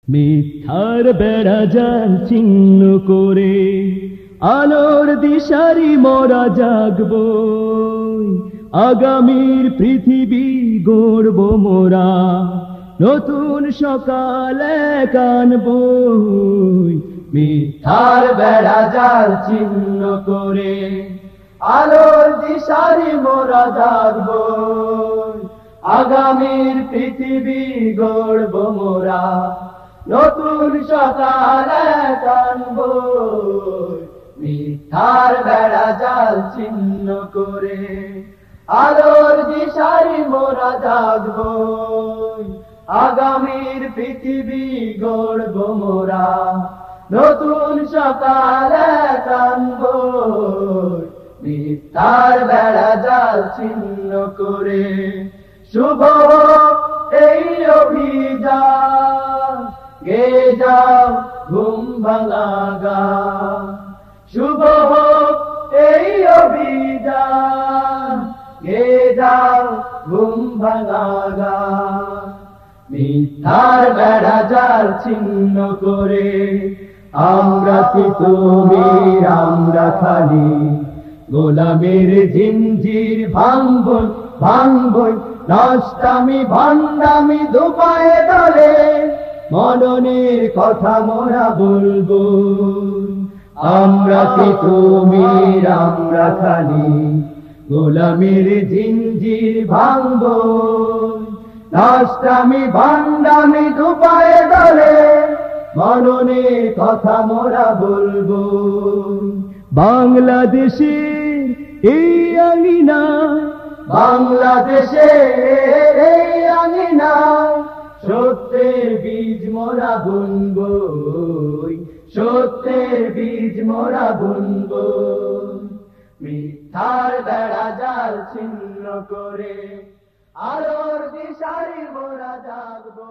মিথ্যার বেড়া জাল ছিন্ন করে আলোর দিশারি মোরা জাগবো, আগামীর পৃথিবী গড়ব মোরা, নতুন সকালে কানবো। মিথ্যার বেড়া জাল ছিন্ন করে আলোর দিশারি মোরা জাগবো, আগামীর পৃথিবী গড়ব মোরা, নতুন সকালে কানবো। মিথ্যার বেড়া জাল ছিন্ন করে আলোর দিশারি মোরা জাগবো, আগামীর পৃথিবী গড়ব মোরা, নতুন সকালে কানবো। মিথ্যার বেড়া জাল ছিন্ন করে শুভ এই অভিযান, গে যাও ঘুম ভাঙা গান। শুভ এই অভিযান, গে যাও ঘুম ভাঙা গান। মিথ্যার বেড়া জাল ছিন্ন করে আমরা কি তুমি আমরা খালি, গোলামের জিঞ্জির ভাঙবই ভাঙবই, নষ্টামি ভণ্ডামি দুপায়ে দলে, মননের কথা মোরা বলবো। আমরা কি তুমি আমরা খালি, গোলামের জিঞ্জির ভাঙবই, নষ্টামি ভণ্ডামি দুপায়ে দলে, মননের কথা মোরা বলবো। বাংলাদেশের এই আঙিনা, বাংলাদেশের এই আঙিনা, সত্যের বীজ মোরা বুনবো, সত্যের বীজ মোরা বুনবো। মিথ্যার বেড়া জাল ছিন্ন করে আলোর দিশারি মোরা জাগবো।